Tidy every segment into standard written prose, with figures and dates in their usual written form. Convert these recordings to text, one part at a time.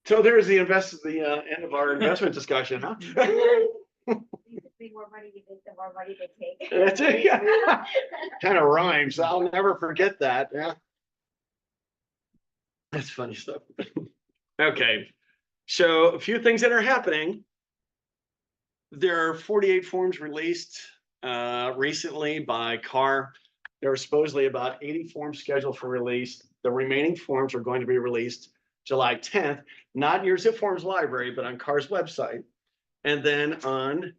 So there's the end of our investment discussion, huh? The more money you make, the more money they take. That's it, yeah. Kind of rhymes. I'll never forget that. Yeah. That's funny stuff. Okay. So a few things that are happening. There are 48 forms released recently by CAR. There are supposedly about 80 forms scheduled for release. The remaining forms are going to be released July 10th, not in your Zip Forms library, but on CAR's website. And then on,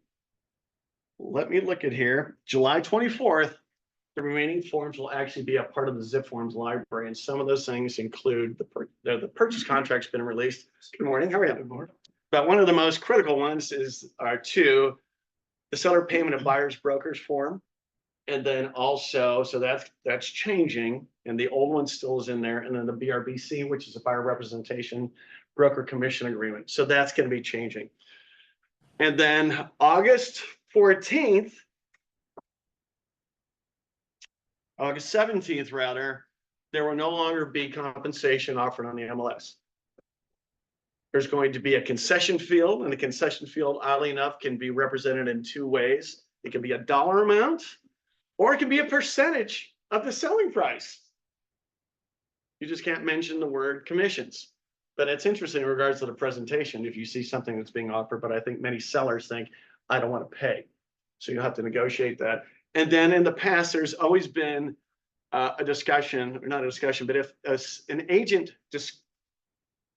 let me look at here, July 24th, the remaining forms will actually be a part of the Zip Forms library. And some of those things include the purchase contract's been released. Good morning, how are you? Good morning. But one of the most critical ones are two, the seller payment of buyer's brokers form. And then also, so that's changing, and the old one still is in there. And then the BRBC, which is a buyer representation broker commission agreement. So that's going to be changing. And then August 14th, August 17th, rather, there will no longer be compensation offered on the MLS. There's going to be a concession field, and the concession field, oddly enough, can be represented in two ways. It can be a dollar amount, or it can be a percentage of the selling price. You just can't mention the word commissions. But it's interesting in regards to the presentation, if you see something that's being offered, but I think many sellers think, I don't want to pay. So you'll have to negotiate that. And then in the past, there's always been a discussion, or not a discussion, but if an agent just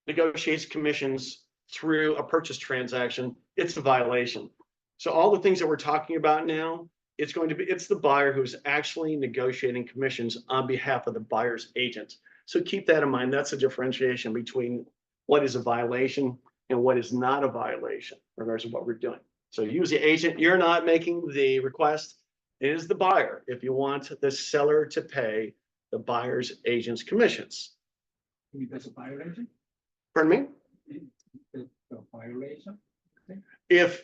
negotiates commissions through a purchase transaction, it's a violation. So all the things that we're talking about now, it's the buyer who's actually negotiating commissions on behalf of the buyer's agent. So keep that in mind. That's a differentiation between what is a violation and what is not a violation in regards to what we're doing. So use the agent. You're not making the request. It is the buyer if you want the seller to pay the buyer's agent's commissions. That's a violation? Pardon me? It's a violation? If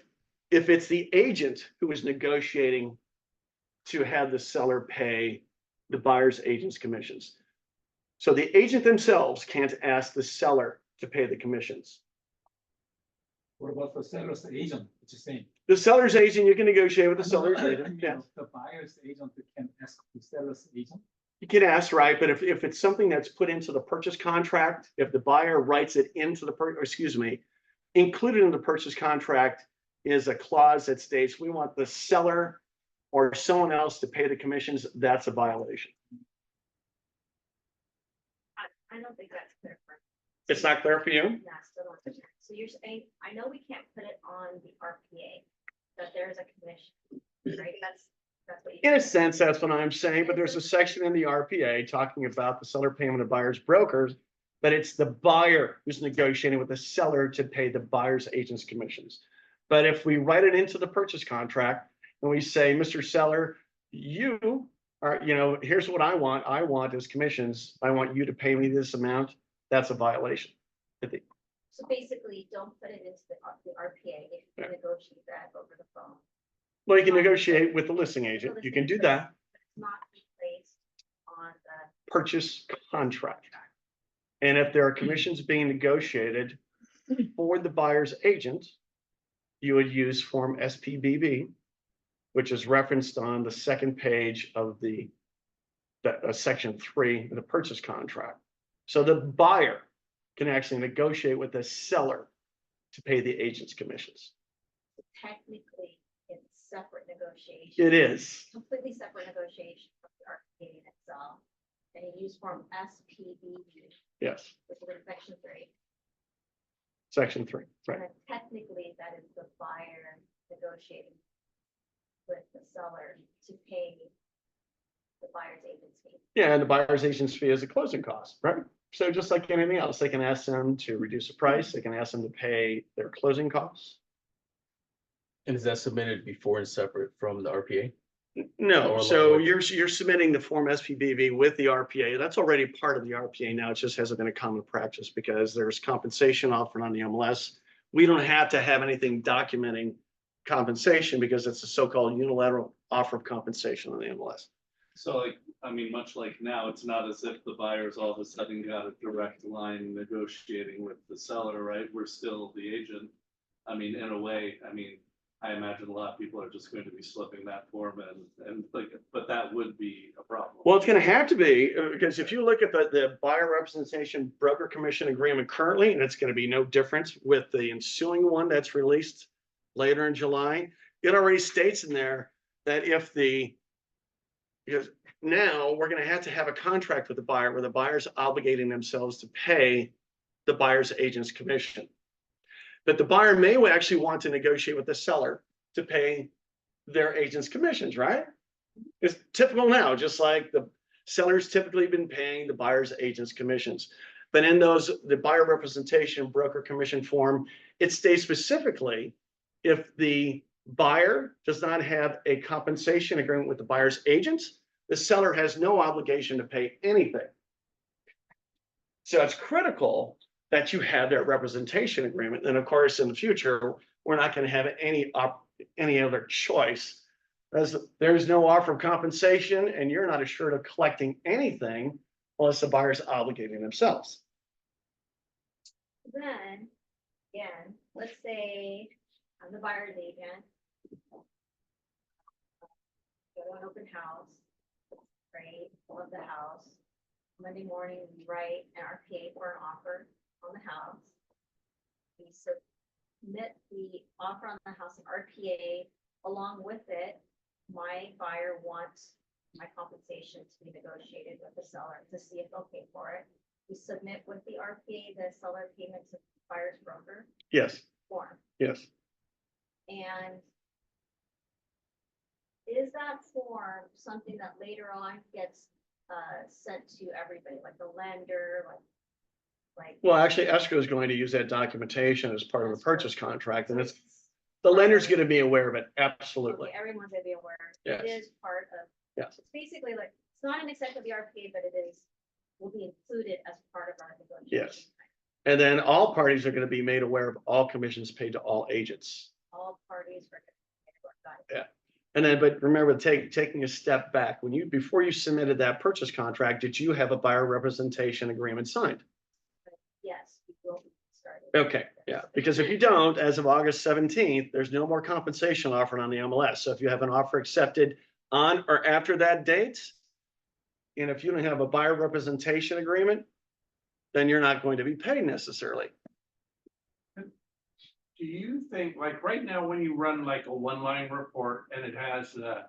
it's the agent who is negotiating to have the seller pay the buyer's agent's commissions. So the agent themselves can't ask the seller to pay the commissions. What about the seller's agent? It's the same. The seller's agent, you can negotiate with the seller's agent. Yeah. The buyer's agent can ask the seller's agent. You can ask, right? But if it's something that's put into the purchase contract, if the buyer writes it into the included in the purchase contract is a clause that states we want the seller or someone else to pay the commissions, that's a violation. I don't think that's clear for me. It's not clear for you? Yeah, still don't understand. So you're saying, I know we can't put it on the RPA, that there's a commission, right? That's what you. In a sense, that's what I'm saying, but there's a section in the RPA talking about the seller payment of buyer's brokers, but it's the buyer who's negotiating with the seller to pay the buyer's agent's commissions. But if we write it into the purchase contract and we say, Mr. Seller, you are, here's what I want. I want is commissions. I want you to pay me this amount. That's a violation. So basically, don't put it into the RPA if you can negotiate that over the phone. Well, you can negotiate with the listing agent. You can do that. It's not placed on the Purchase contract. And if there are commissions being negotiated for the buyer's agent, you would use form SPBB, which is referenced on the second page of the section 3 of the purchase contract. So the buyer can actually negotiate with the seller to pay the agent's commissions. technically it's separate negotiation. It is. Completely separate negotiation of the RPA in itself. And you use form SPBB. Yes. Which is in section 3. Section 3, right. And technically that is the buyer negotiating with the seller to pay the buyer's agent's fee. Yeah, and the buyer's agent's fee is a closing cost, right? So just like anything else, they can ask them to reduce the price. They can ask them to pay their closing costs. And is that submitted before and separate from the RPA? No, Or so language. you're submitting the form SPBB with the RPA. That's already part of the RPA now. It just hasn't been a common practice because there's compensation offered on the MLS. We don't have to have anything documenting compensation because it's a so-called unilateral offer of compensation on the MLS. So like, I mean, much like now, it's not as if the buyers all of a sudden got a direct line negotiating with the seller, right? We're still the agent. I mean, in a way, I mean, I imagine a lot of people are just going to be slipping that form and like, but that would be a problem. Well, it's gonna have to be, because if you look at the buyer representation broker commission agreement currently, and it's gonna be no different with the ensuing one that's released later in July, it already states in there that if because now we're gonna have to have a contract with the buyer where the buyer's obligating themselves to pay the buyer's agent's commission. But the buyer may actually want to negotiate with the seller to pay their agent's commissions, right? It's typical now, just like the seller's typically been paying the buyer's agent's commissions. But in the buyer representation broker commission form, it states specifically if the buyer does not have a compensation agreement with the buyer's agents, the seller has no obligation to pay anything. So it's critical that you have that representation agreement. And of course, in the future, we're not going to have any other choice. As there's no offer of compensation and you're not assured of collecting anything unless the buyer's obligating themselves. Then, again, let's say I'm the buyer's agent. Go to an open house, right, love the house. Monday morning, we write an RPA for an offer on the house. We submit the offer on the house, an RPA, along with it, my buyer wants my compensation to be negotiated with the seller to see if they'll pay for it. We submit with the RPA, the seller payment to buyer's broker Yes, form. yes. And is that form something that later on gets sent to everybody, like the lender, like? Well, actually, escrow is going to use that documentation as part of the purchase contract, and the lender's going to be aware of it. Absolutely. Okay, everyone's gonna be aware. Yes. It is part of. Yes. It's basically like, it's not an exception of the RPA, but will be included as part of our negotiation. Yes. And then all parties are going to be made aware of all commissions paid to all agents. All parties are. Yeah. And then, but remember, taking a step back, before you submitted that purchase contract, did you have a buyer representation agreement signed? Yes, we will be starting. Okay, yeah, because if you don't, as of August 17th, there's no more compensation offered on the MLS. So if you have an offer accepted on or after that date, and if you don't have a buyer representation agreement, then you're not going to be paid necessarily. Do you think, like right now, when you run like a one-line report and it has the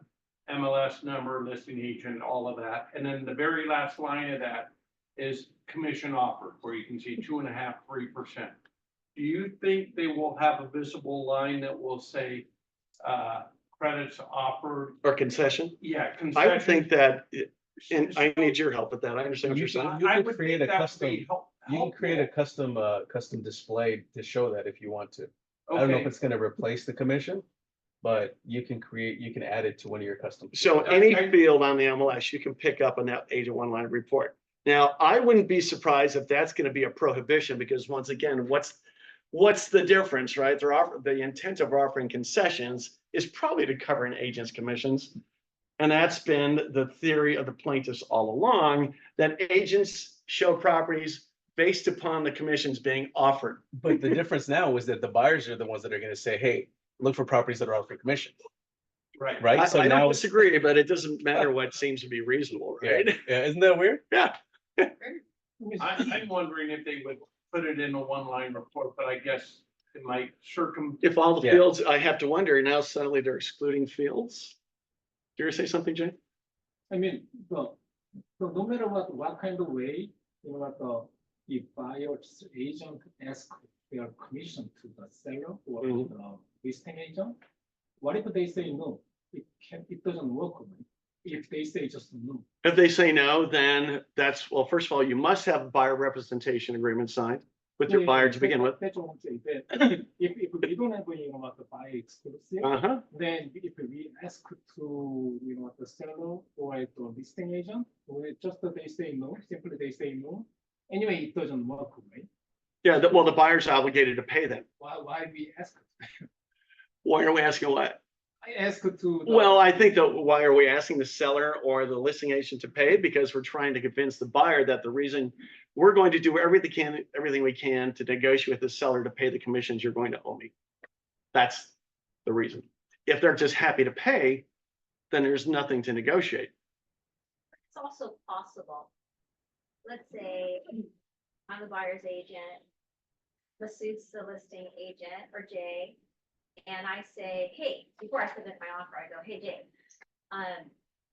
MLS number, listing agent, all of that, and then the very last line of that is commission offered, where you can see 2.5%, 3%. Do you think they will have a visible line that will say credits offered? Or concession? Yeah, I would concession. think that, and I need your help with that. I understand what you're saying. You I can would create think a that would custom- be You can create a custom display to show that if you want to. I don't know if it's gonna replace the commission, but you can add it to one of your custom. So any field on the MLS, you can pick up on that agent one-line report. Now, I wouldn't be surprised if that's going to be a prohibition, because once again, what's the difference, right? The intent of offering concessions is probably to cover an agent's commissions. And that's been the theory of the plaintiffs all along, that agents show properties based upon the commissions being offered. But the difference now is that the buyers are the ones that are gonna say, hey, look for properties that are offering commission, Right. right? So I now don't it's, disagree, but it doesn't matter what seems to be reasonable, yeah, right? yeah, isn't that weird? Yeah. I'm wondering if they would put it in a one-line report, but I guess it might If all the Yeah. fields, I have to wonder, now suddenly they're excluding fields? Do you say something, Jay? I mean, so no matter what kind of way, if buyer's agent asks their commission to the seller or Mhm. the listing agent, what if they say no? It doesn't work, right? If they say just no. If they say no, then well, first of all, you must have a buyer representation agreement signed with your buyer to begin with. That's what I'm saying. If we don't have, the buyer exclusive, Uh-huh. then if we ask to, the seller or the listing agent, or just they say no, simply they say no, anyway, it doesn't work, right? Yeah, well, the buyer's obligated to pay them. Why we ask? Why are we asking what? I asked to. the- Well, I think that why are we asking the seller or the listing agent to pay? Because we're trying to convince the buyer that the reason we're going to do everything we can to negotiate with the seller to pay the commissions you're going to owe me. That's the reason. If they're just happy to pay, then there's nothing to negotiate. It's also possible. Let's say I'm the buyer's agent, Masood's the listing agent or Jay. And I say, hey, before I submit my offer, I go, hey, Jay,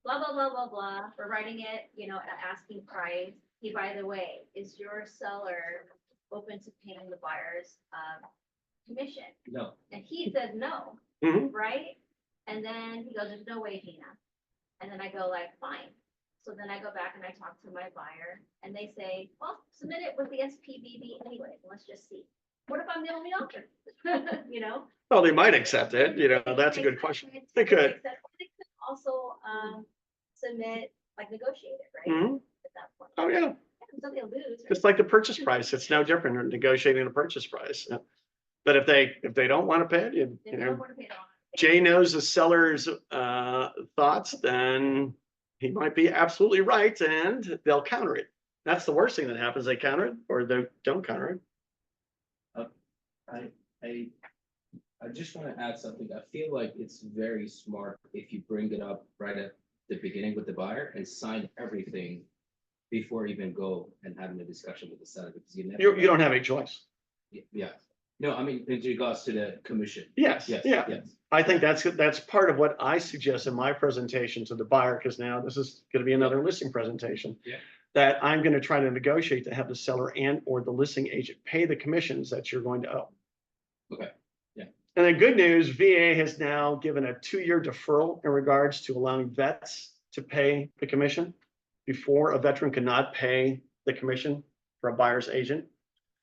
blah, blah, blah, blah, blah. We're writing it, at asking price. Hey, by the way, is your seller open to paying the buyer's, commission? No. And he said, no, Mhm. right? And then he goes, there's no way, Gina. And then I go like, fine. So then I go back and I talk to my buyer and they say, well, submit it with the SPBB anyway. Let's just see. What if I'm the only offer? Well, they might accept it, that's a good question. They could. They could also, submit, like negotiate it, right? Mhm. At that point. Oh, yeah. Yeah, so they'll lose. right? Just like the purchase price. It's no different than negotiating a purchase price. But if they don't want to pay it, If they don't want to pay it off. Jay knows the seller's thoughts, then he might be absolutely right and they'll counter it. That's the worst thing that happens. They counter it or they don't counter it. I just want to add something. I feel like it's very smart if you bring it up right at the beginning with the buyer and sign everything before even go and having a discussion with the seller, because you never. You don't have any choice. Yeah, no, I mean, in regards to the commission. Yes, Yes, yeah. yes. I think that's part of what I suggest in my presentation to the buyer, because now this is going to be another listing presentation. Yeah. That I'm going to try to negotiate to have the seller and or the listing agent pay the commissions that you're going to owe. Okay, yeah. And the good news, VA has now given a 2-year deferral in regards to allowing vets to pay the commission. Before, a veteran could not pay the commission for a buyer's agent.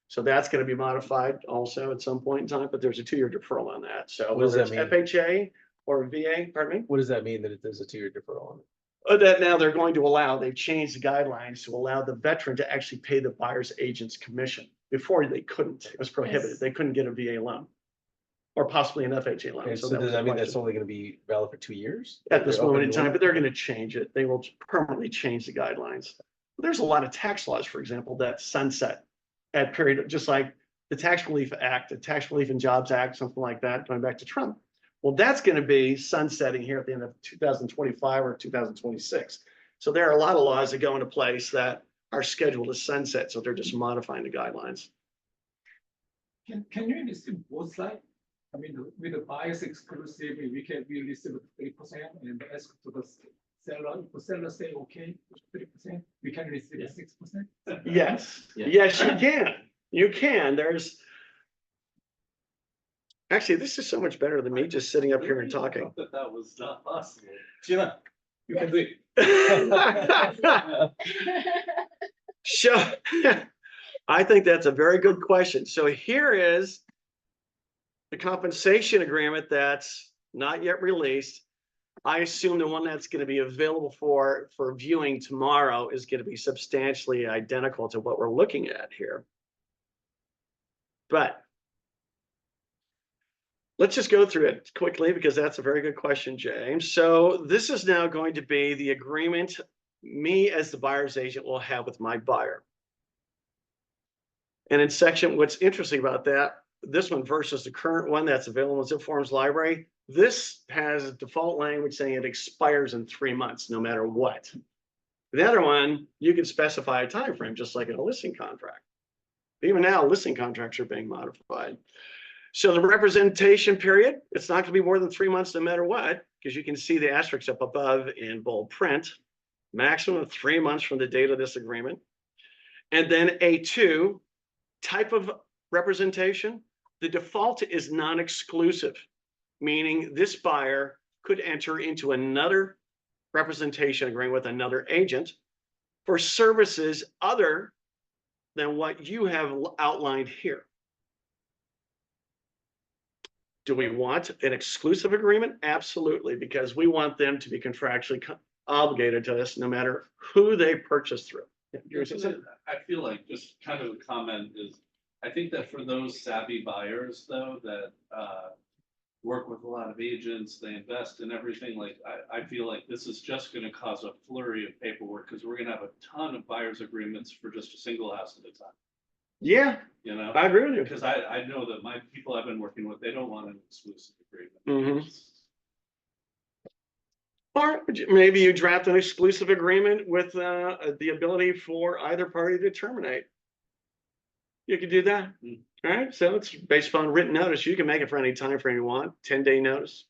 So that's going to be modified also at some point in time, but there's a 2-year deferral on that. So What does whether that it's FHA or VA, pardon me? What does that mean that there's a 2-year deferral on it? That now they're going to allow, they've changed the guidelines to allow the veteran to actually pay the buyer's agent's commission. Before they couldn't, it was prohibited. Yes. They couldn't get a VA loan. Or possibly an FHA loan. Okay, So so that does was the that mean that's question. only gonna be valid for 2 years? At this They're moment in open to time, it? but they're gonna change it. They will permanently change the guidelines. There's a lot of tax laws, for example, that sunset at period, just like the Tax Relief Act, the Tax Relief and Jobs Act, something like that, going back to Trump. Well, that's gonna be sunsetting here at the end of 2025 or 2026. So there are a lot of laws that go into place that are scheduled to sunset, so they're just modifying the guidelines. Can you receive both sides? I mean, with the buyer's exclusive, we receive 3% and ask to the seller, if the seller say, okay, 3%, we can receive Yeah. 6%. Yes, Yeah. yes, you can. You can. Actually, this is so much better than me just sitting up here and Really talking. thought that was not possible. Gina, you can do it. So, I think that's a very good question. So here is the compensation agreement that's not yet released. I assume the one that's going to be available for viewing tomorrow is going to be substantially identical to what we're looking at here. But let's just go through it quickly because that's a very good question, James. So this is now going to be the agreement me as the buyer's agent will have with my buyer. And in section, what's interesting about that, this one versus the current one that's available in Zip Forms Library, this has a default language saying it expires in 3 months, no matter what. The other one, you can specify a time frame, just like in a listing contract. Even now, listing contracts are being modified. So the representation period, it's not going to be more than 3 months, no matter what, because you can see the asterisks up above in bold print. Maximum of 3 months from the date of this agreement. And then A2, type of representation, the default is non-exclusive, meaning this buyer could enter into another representation agreement with another agent for services other than what you have outlined here. Do we want an exclusive agreement? Absolutely, because we want them to be contractually obligated to us no matter who they purchase through. I feel like just kind of a comment is, I think that for those savvy buyers though, that work with a lot of agents, they invest in everything, like, I feel like this is just gonna cause a flurry of paperwork, because we're gonna have a ton of buyer's agreements for just a single house at a time, Yeah, you know? I agree with you. Because I know that my people I've been working with, they don't want an exclusive agreement. Mhm. Or maybe you draft an exclusive agreement with the ability for either party to terminate. You could do that. Mm. All right, so it's based upon written notice. You can make it for any time frame you want, 10-day notice.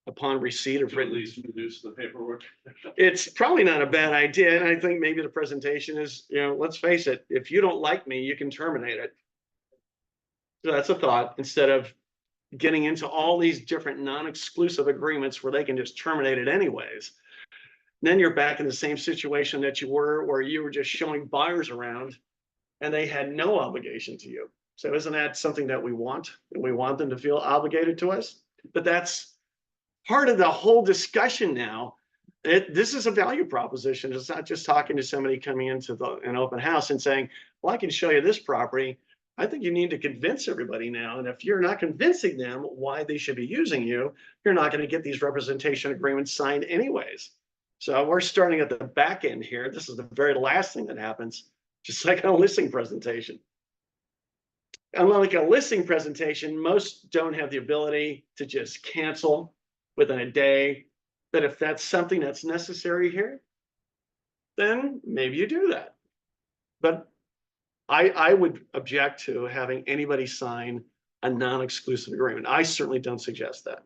Upon receipt of To at written. least reduce the paperwork. It's probably not a bad idea, and I think maybe the presentation is, let's face it, if you don't like me, you can terminate it. So that's a thought, instead of getting into all these different non-exclusive agreements where they can just terminate it anyways. Then you're back in the same situation that you were, where you were just showing buyers around and they had no obligation to you. So isn't that something that we want? And we want them to feel obligated to us? But that's part of the whole discussion now. This is a value proposition. It's not just talking to somebody coming into an open house and saying, well, I can show you this property. I think you need to convince everybody now. And if you're not convincing them why they should be using you, you're not going to get these representation agreements signed anyways. So we're starting at the back end here. This is the very last thing that happens, just like a listing presentation. Unlike a listing presentation, most don't have the ability to just cancel within a day. But if that's something that's necessary here, then maybe you do that. But I would object to having anybody sign a non-exclusive agreement. I certainly don't suggest that.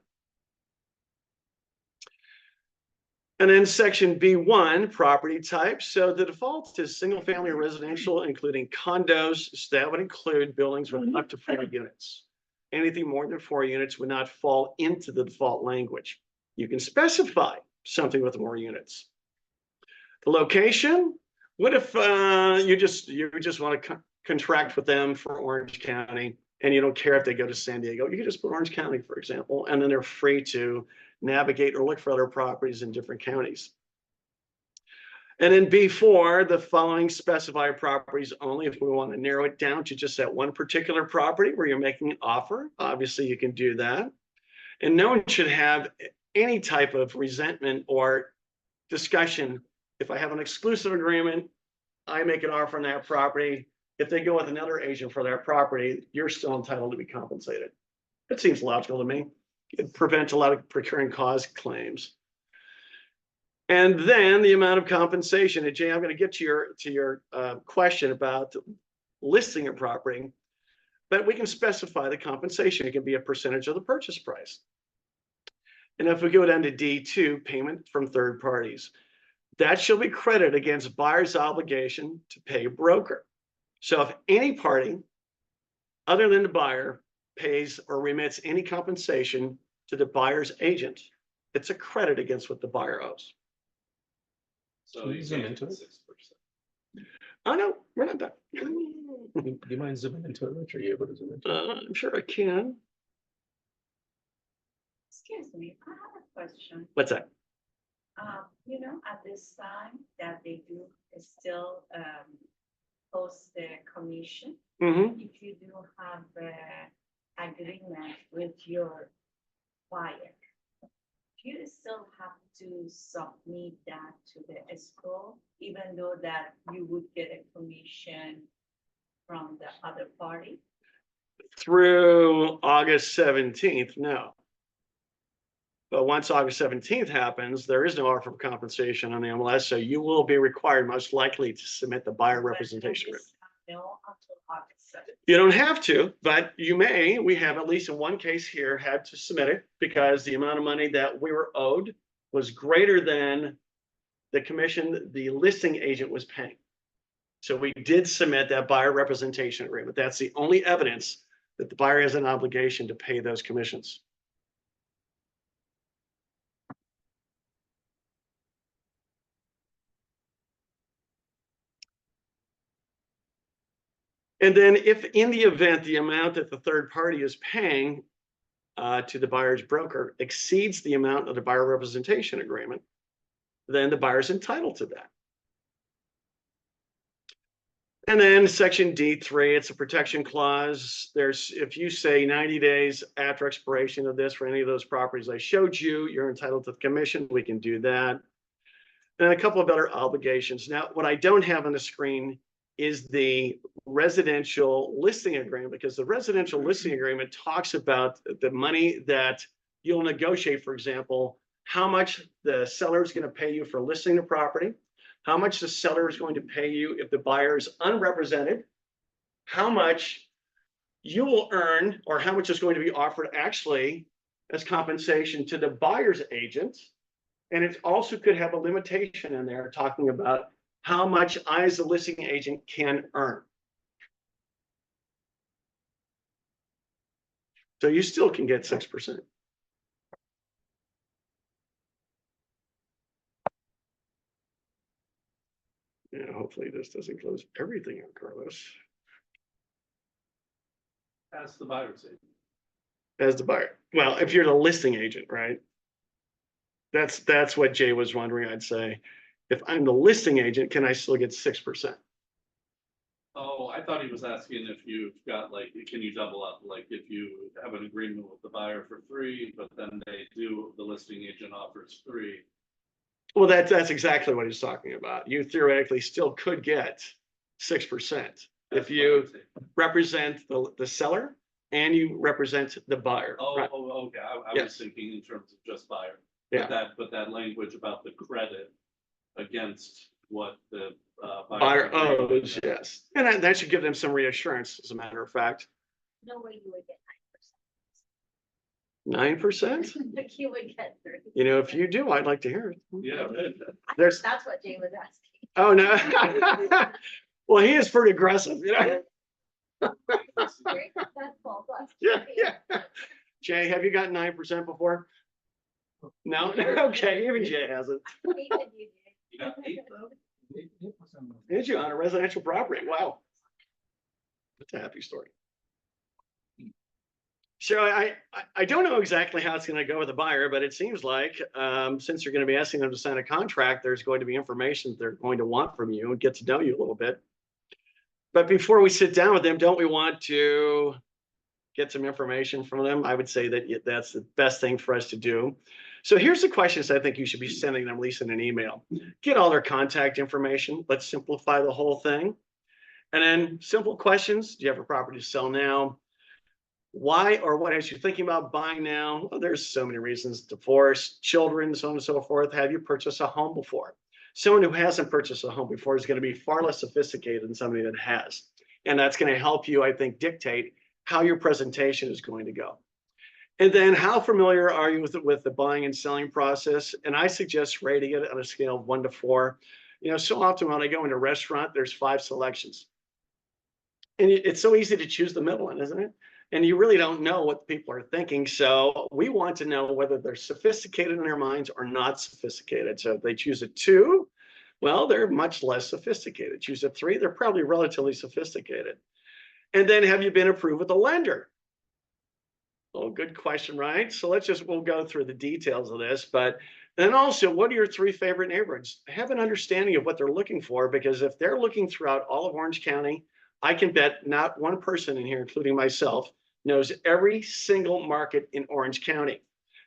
And then section B1, property types. So the default is single family residential, including condos. So that would include buildings with up to 4 units. Anything more than 4 units would not fall into the default language. You can specify something with more units. The location, what if you just want to contract with them for Orange County and you don't care if they go to San Diego? You can just put Orange County, for example, and then they're free to navigate or look for other properties in different counties. And then B4, the following specify properties only. If we want to narrow it down to just that one particular property where you're making an offer, obviously you can do that. And no one should have any type of resentment or discussion. If I have an exclusive agreement, I make an offer on that property. If they go with another agent for that property, you're still entitled to be compensated. It seems logical to me. It prevents a lot of procuring cause claims. And then the amount of compensation. And Jay, I'm going to get to your question about listing a property, but we can specify the compensation. It can be a percentage of the purchase price. And if we go down to D2, payment from third parties, that shall be credited against buyer's obligation to pay a broker. So if any party other than the buyer pays or remits any compensation to the buyer's agent, it's a credit against what the buyer owes. So Can you you zoom can't into get it? 6%. Oh, no, we're not done. Do you mind zooming into it, Rich? Are you able to zoom into it? I'm sure I can. Excuse me, I have a question. What's that? At this time that they do still post the commission, Mm-hmm. if you do have an agreement with your buyer, you still have to submit that to the escrow, even though that you would get a commission from the other party? Through August 17th, no. But once August 17th happens, there is no offer of compensation on the MLS, so you will be required most likely to submit the buyer representation. No, until August 7th. You don't have to, but you may. We have, at least in one case here, had to submit it because the amount of money that we were owed was greater than the commission the listing agent was paying. So we did submit that buyer representation agreement. That's the only evidence that the buyer has an obligation to pay those commissions. And then if in the event the amount that the third party is paying to the buyer's broker exceeds the amount of the buyer representation agreement, then the buyer's entitled to that. And then section D3, it's a protection clause. There's, if you say 90 days after expiration of this for any of those properties I showed you, you're entitled to the commission. We can do that. And a couple of other obligations. Now, what I don't have on the screen is the residential listing agreement, because the residential listing agreement talks about the money that you'll negotiate, for example, how much the seller is going to pay you for listing the property, how much the seller is going to pay you if the buyer is unrepresented, how much you will earn, or how much is going to be offered actually as compensation to the buyer's agent. And it also could have a limitation in there talking about how much I, as the listing agent, can earn. So you still can get 6%. Yeah, hopefully this doesn't close everything on Carlos. As the buyer's agent. As the buyer. Well, if you're the listing agent, right? That's what Jay was wondering, I'd say. If I'm the listing agent, can I still get 6%? Oh, I thought he was asking if you've got like, can you double up? Like if you have an agreement with the buyer for 3, but then the listing agent offers 3. Well, that's exactly what he's talking about. You theoretically still could get 6% if you represent the seller and you represent the buyer. Oh, right? okay. I Yeah. was thinking in terms of just buyer. Yeah. But that language about the credit against what the Buyer agreed with, owes, yes. And that should give them some reassurance, as a matter of fact. No way you would get 9%? 9%. Like you would get 30. You know, if you do, I'd like to hear it. Yeah. There's, That's what Jay was asking. oh, no. Well, he is pretty aggressive, you know? Very successful, plus. Yeah, yeah. Jay, have you gotten 9% before? No? Okay, even Jay hasn't. Even you did. You got 8 though? 8%. Did you on a residential property? Wow. That's a happy story. So I don't know exactly how it's going to go with the buyer, but it seems like since you're going to be asking them to sign a contract, there's going to be information they're going to want from you and get to know you a little bit. But before we sit down with them, don't we want to get some information from them? I would say that that's the best thing for us to do. So here's the questions I think you should be sending them, at least in an email. Get all their contact information. Let's simplify the whole thing. And then simple questions. Do you have a property to sell now? Why or what has you thinking about buying now? Well, there's so many reasons. Divorce, children, so on and so forth. Have you purchased a home before? Someone who hasn't purchased a home before is going to be far less sophisticated than somebody that has. And that's going to help you, I think, dictate how your presentation is going to go. And then how familiar are you with the buying and selling process? And I suggest rating it on a scale of 1 to 4. You know, so often when I go into a restaurant, there's 5 selections. And it's so easy to choose the middle one, isn't it? And you really don't know what people are thinking. So we want to know whether they're sophisticated in their minds or not sophisticated. So if they choose a 2, well, they're much less sophisticated. Choose a 3, they're probably relatively sophisticated. And then have you been approved with a lender? Oh, good question, right? So we'll go through the details of this, but then also, what are your 3 favorite neighborhoods? Have an understanding of what they're looking for, because if they're looking throughout all of Orange County, I can bet not one person in here, including myself, knows every single market in Orange County.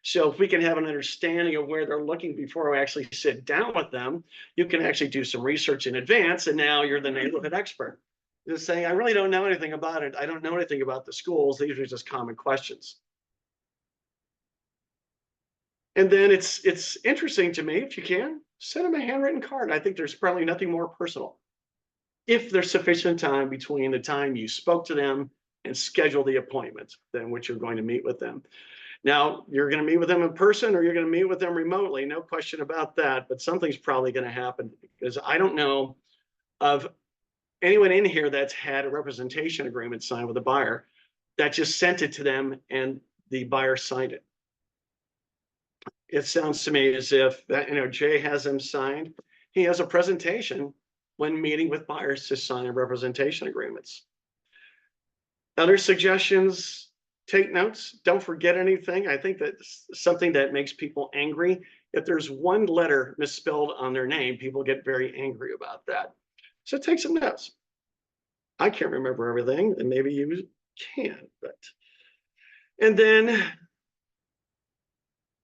So if we can have an understanding of where they're looking before we actually sit down with them, you can actually do some research in advance, and now you're the neighborhood expert. Just saying, I really don't know anything about it. I don't know anything about the schools. These are just common questions. And then it's interesting to me, if you can, send them a handwritten card. I think there's probably nothing more personal. If there's sufficient time between the time you spoke to them and schedule the appointment, then which you're going to meet with them. Now, you're going to meet with them in person or you're going to meet with them remotely. No question about that, but something's probably going to happen, because I don't know of anyone in here that's had a representation agreement signed with a buyer that just sent it to them and the buyer signed it. It sounds to me as if that, you know, Jay has them signed. He has a presentation when meeting with buyers to sign representation agreements. Other suggestions, take notes. Don't forget anything. I think that's something that makes people angry. If there's one letter misspelled on their name, people get very angry about that. So take some notes. I can't remember everything, and maybe you can, but. And then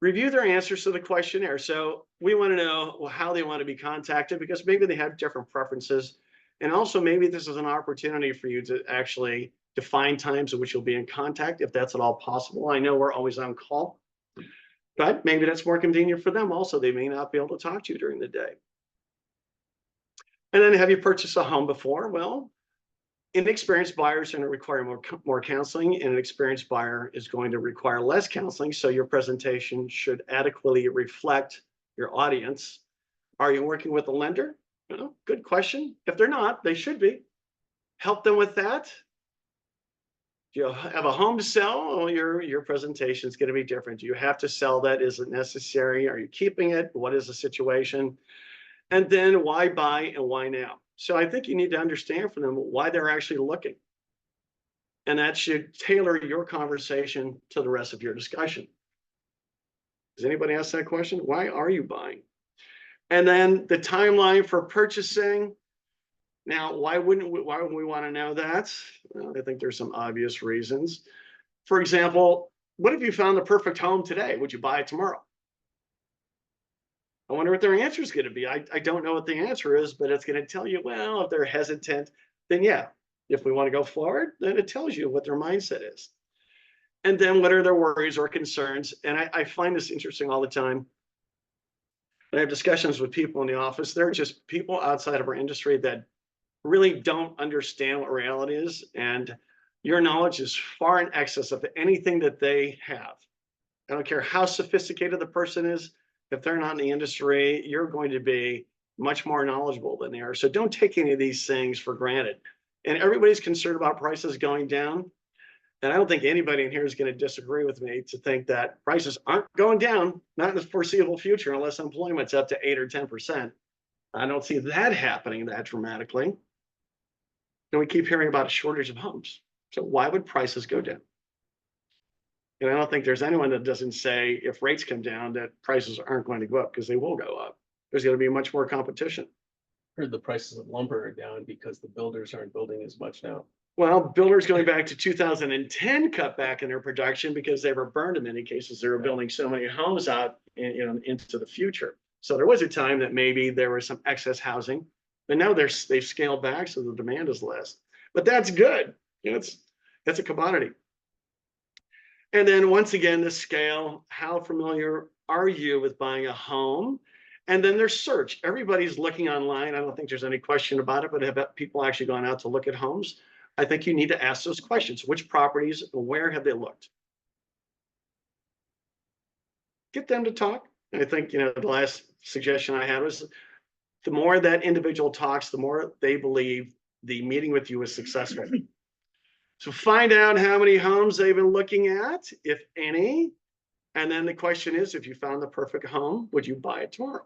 review their answers to the questionnaire. So we want to know how they want to be contacted, because maybe they have different preferences. And also maybe this is an opportunity for you to actually define times in which you'll be in contact, if that's at all possible. I know we're always on call, but maybe that's more convenient for them also. They may not be able to talk to you during the day. And then, have you purchased a home before? Well, inexperienced buyers are going to require more counseling, and an experienced buyer is going to require less counseling. So your presentation should adequately reflect your audience. Are you working with a lender? Well, good question. If they're not, they should be. Help them with that. Do you have a home to sell? Well, your presentation is going to be different. Do you have to sell that? Is it necessary? Are you keeping it? What is the situation? And then why buy and why now? So I think you need to understand from them why they're actually looking. And that should tailor your conversation to the rest of your discussion. Does anybody ask that question? Why are you buying? And then the timeline for purchasing. Now, why would we want to know that? Well, I think there's some obvious reasons. For example, what if you found the perfect home today? Would you buy it tomorrow? I wonder what their answer is going to be. I don't know what the answer is, but it's going to tell you, well, if they're hesitant, then yeah. If we want to go forward, then it tells you what their mindset is. And then what are their worries or concerns? And I find this interesting all the time. When I have discussions with people in the office, they're just people outside of our industry that really don't understand what reality is. And your knowledge is far in excess of anything that they have. I don't care how sophisticated the person is. If they're not in the industry, you're going to be much more knowledgeable than they are. So don't take any of these things for granted. And everybody's concerned about prices going down. And I don't think anybody in here is going to disagree with me to think that prices aren't going down, not in the foreseeable future, unless employment's up to 8 or 10%. I don't see that happening that dramatically. And we keep hearing about a shortage of homes. So why would prices go down? And I don't think there's anyone that doesn't say if rates come down that prices aren't going to go up, because they will go up. There's going to be much more competition. Heard the prices of lumber are down because the builders aren't building as much now. Well, builders going back to 2010 cut back in their production because they were burned in many cases. They were building so many homes out into the future. So there was a time that maybe there was some excess housing, but now they've scaled back, so the demand is less. But that's good. That's a commodity. And then once again, the scale, how familiar are you with buying a home? And then there's search. Everybody's looking online. I don't think there's any question about it, but have people actually gone out to look at homes? I think you need to ask those questions. Which properties, where have they looked? Get them to talk. And I think, the last suggestion I had was the more that individual talks, the more they believe the meeting with you is successful. So find out how many homes they've been looking at, if any. And then the question is, if you found the perfect home, would you buy it tomorrow?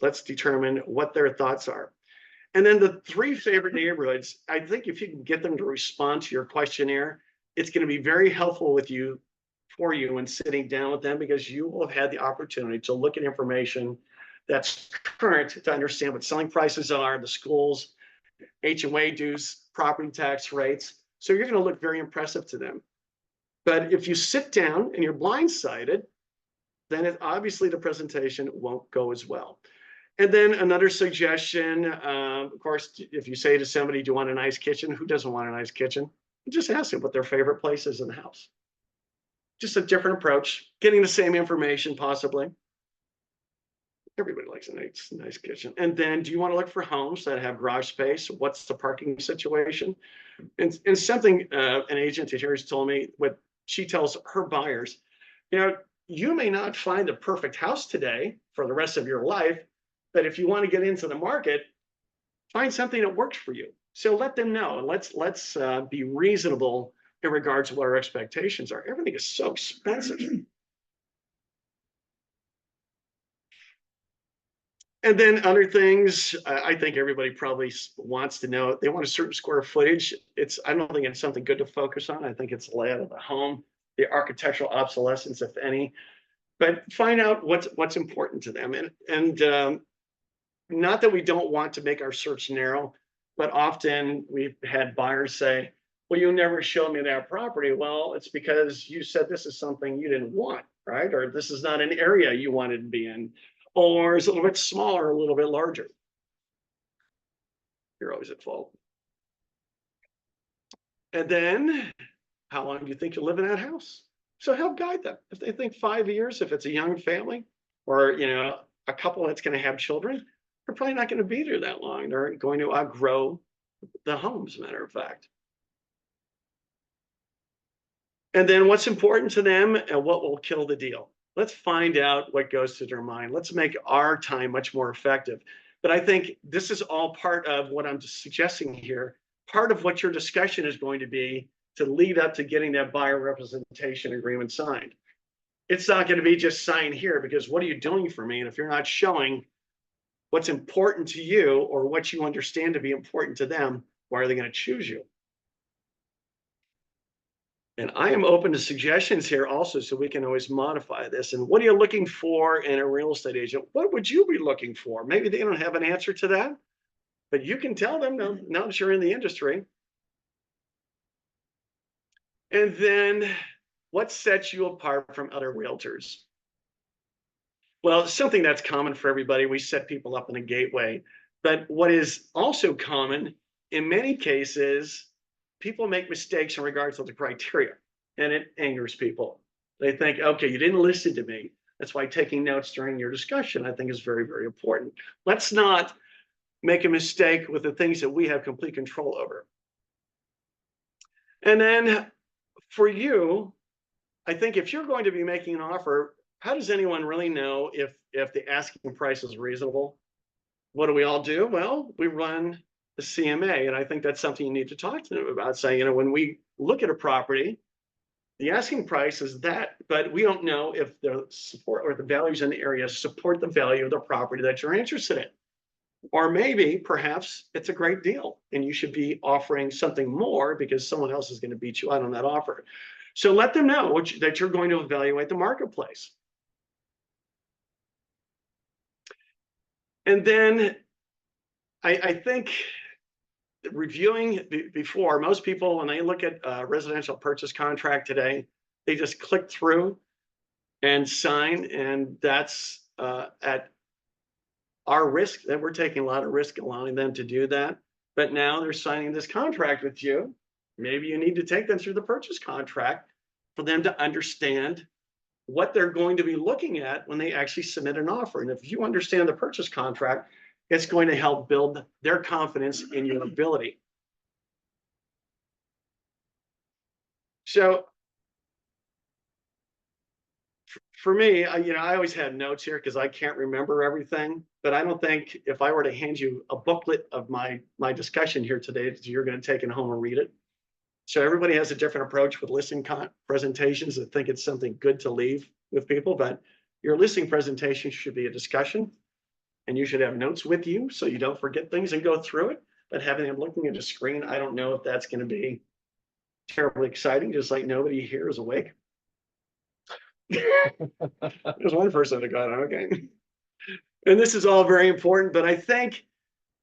Let's determine what their thoughts are. And then the 3 favorite neighborhoods, I think if you can get them to respond to your questionnaire, it's going to be very helpful for you when sitting down with them, because you will have had the opportunity to look at information that's current to understand what selling prices are, the schools, HOA dues, property tax rates. So you're going to look very impressive to them. But if you sit down and you're blindsided, then obviously the presentation won't go as well. And then another suggestion, of course, if you say to somebody, do you want a nice kitchen? Who doesn't want a nice kitchen? Just ask them what their favorite place is in the house. Just a different approach, getting the same information possibly. Everybody likes a nice kitchen. And then, do you want to look for homes that have garage space? What's the parking situation? And something an agent here has told me, what she tells her buyers, you may not find the perfect house today for the rest of your life, but if you want to get into the market, find something that works for you. So let them know. Let's be reasonable in regards to what our expectations are. Everything is so expensive. And then other things, I think everybody probably wants to know. They want a certain square footage. I don't think it's something good to focus on. I think it's the layout of the home, the architectural obsolescence, if any. But find out what's important to them. And not that we don't want to make our search narrow, But often we've had buyers say, well, you never showed me that property. Well, it's because you said this is something you didn't want, right? Or this is not an area you wanted to be in, or it's a little bit smaller, a little bit larger. You're always at fault. And then, how long do you think you'll live in that house? So help guide them. If they think 5 years, if it's a young family, or a couple that's going to have children, they're probably not going to be there that long. They're going to outgrow the home, as a matter of fact. And then what's important to them and what will kill the deal. Let's find out what goes through their mind. Let's make our time much more effective. But I think this is all part of what I'm suggesting here. Part of what your discussion is going to be to lead up to getting that buyer representation agreement signed. It's not going to be just sign here, because what are you doing for me? And if you're not showing what's important to you or what you understand to be important to them, why are they going to choose you? And I am open to suggestions here also, so we can always modify this. And what are you looking for in a real estate agent? What would you be looking for? Maybe they don't have an answer to that, but you can tell them now that you're in the industry. And then what sets you apart from other realtors? Well, something that's common for everybody. We set people up in a gateway. But what is also common, in many cases, people make mistakes in regards to the criteria, and it angers people. They think, okay, you didn't listen to me. That's why taking notes during your discussion, I think, is very, very important. Let's not make a mistake with the things that we have complete control over. And then for you, I think if you're going to be making an offer, how does anyone really know if the asking price is reasonable? What do we all do? Well, we run the CMA, and I think that's something you need to talk to them about. Saying, when we look at a property, the asking price is that, but we don't know if the support or the values in the area support the value of the property that you're interested in. Or maybe, perhaps, it's a great deal, and you should be offering something more because someone else is going to beat you out on that offer. So let them know that you're going to evaluate the marketplace. And then I think reviewing before, most people, when they look at a residential purchase contract today, they just click through and sign, and that's at our risk, that we're taking a lot of risk allowing them to do that. But now they're signing this contract with you. Maybe you need to take them through the purchase contract for them to understand what they're going to be looking at when they actually submit an offer. And if you understand the purchase contract, it's going to help build their confidence in your ability. So for me, I always had notes here because I can't remember everything, but I don't think if I were to hand you a booklet of my discussion here today, you're going to take it home and read it. So everybody has a different approach with listing presentations. I think it's something good to leave with people, but your listing presentation should be a discussion, and you should have notes with you so you don't forget things and go through it. But having them looking at a screen, I don't know if that's going to be terribly exciting, just like nobody here is awake. There's one person that got it, okay. And this is all very important, but I think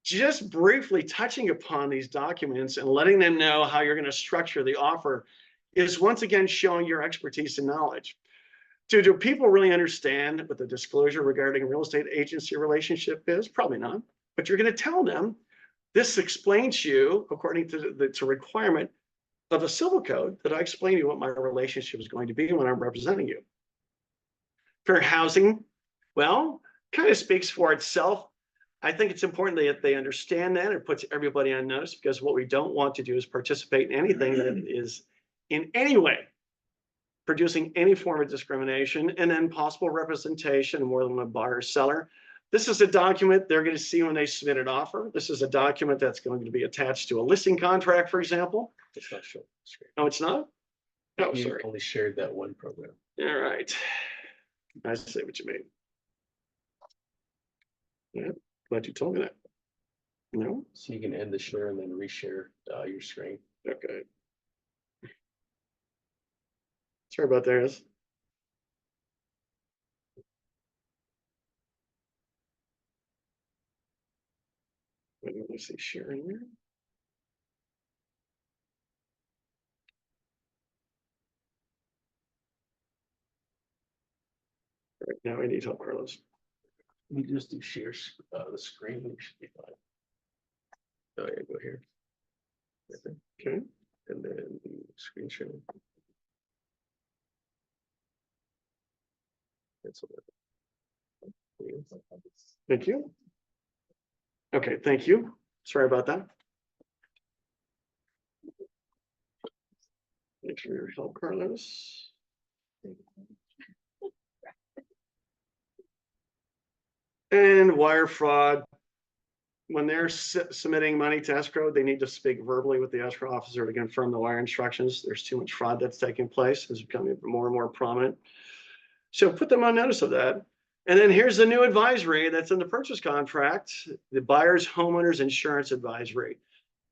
just briefly touching upon these documents and letting them know how you're going to structure the offer is once again showing your expertise and knowledge. Do people really understand what the disclosure regarding a real estate agency relationship is? Probably not, but you're going to tell them this explains to you, according to the requirement of a civil code, that I explain to you what my relationship is going to be when I'm representing you. Fair housing, well, kind of speaks for itself. I think it's important that they understand that. It puts everybody on notice, because what we don't want to do is participate in anything that is in any way producing any form of discrimination. And then possible representation more than one buyer or seller. This is a document they're going to see when they submit an offer. This is a document that's going to be attached to a listing contract, for example. It's not showing the screen. No, it's not? No, You sorry. only shared that one program. All right. I see what you mean. Yeah, glad you told me that. No? So you can end the share and then reshare your screen. Okay. Sorry about that. Let me see sharing here. Right, now I need help, Carlos. We just do share the screen. We should be fine. Oh, yeah, go here. Okay, And then screen share. Cancel that. thank you. Okay, thank you. Sorry about that. Thanks for your help, Carlos. And wire fraud. When they're submitting money to escrow, they need to speak verbally with the escrow officer to confirm the wire instructions. There's too much fraud that's taking place. It's becoming more and more prominent. So put them on notice of that. And then here's the new advisory that's in the purchase contract, the buyer's homeowner's insurance advisory.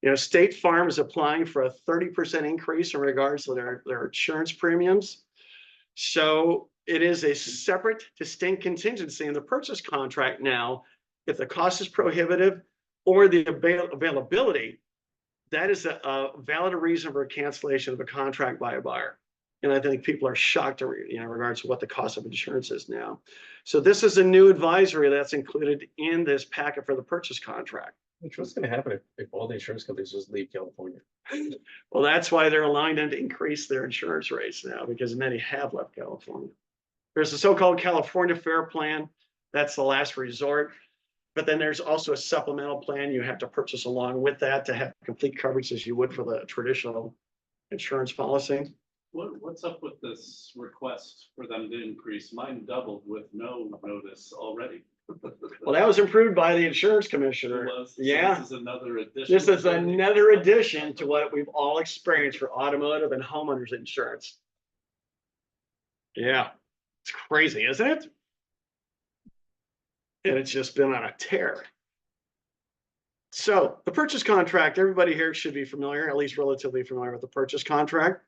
You know, State Farm is applying for a 30% increase in regards to their insurance premiums. So it is a separate, distinct contingency in the purchase contract now. If the cost is prohibitive or the availability, that is a valid reason for a cancellation of a contract by a buyer. And I think people are shocked in regards to what the cost of insurance is now. So this is a new advisory that's included in this packet for the purchase contract. What's going to happen if all the insurance companies just leave California? Well, that's why they're allowing them to increase their insurance rates now, because many have left California. There's a so-called California Fair Plan. That's the last resort. But then there's also a supplemental plan you have to purchase along with that to have complete coverage as you would for the traditional insurance policy. What's up with this request for them to increase? Mine doubled with no notice already. Well, that was approved by the insurance It commissioner. was. So Yeah. This is another addition. This is another addition to what we've all experienced for automotive and homeowners insurance. Yeah, it's crazy, isn't it? And it's just been on a tear. So the purchase contract, everybody here should be familiar, at least relatively familiar with the purchase contract.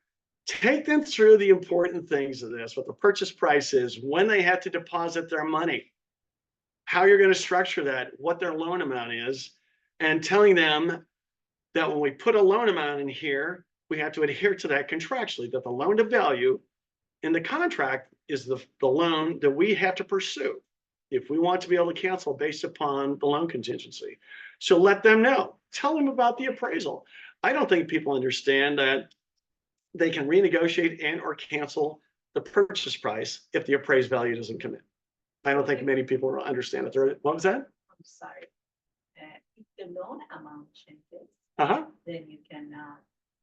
Take them through the important things of this, what the purchase price is, when they have to deposit their money, how you're going to structure that, what their loan amount is, and telling them that when we put a loan amount in here, we have to adhere to that contractually, that the loan to value in the contract is the loan that we have to pursue if we want to be able to cancel based upon the loan contingency. So let them know, tell them about the appraisal. I don't think people understand that they can renegotiate and or cancel the purchase price if the appraised value doesn't come in. I don't think many people understand it. What was that? I'm sorry. If the loan amount changes, then you can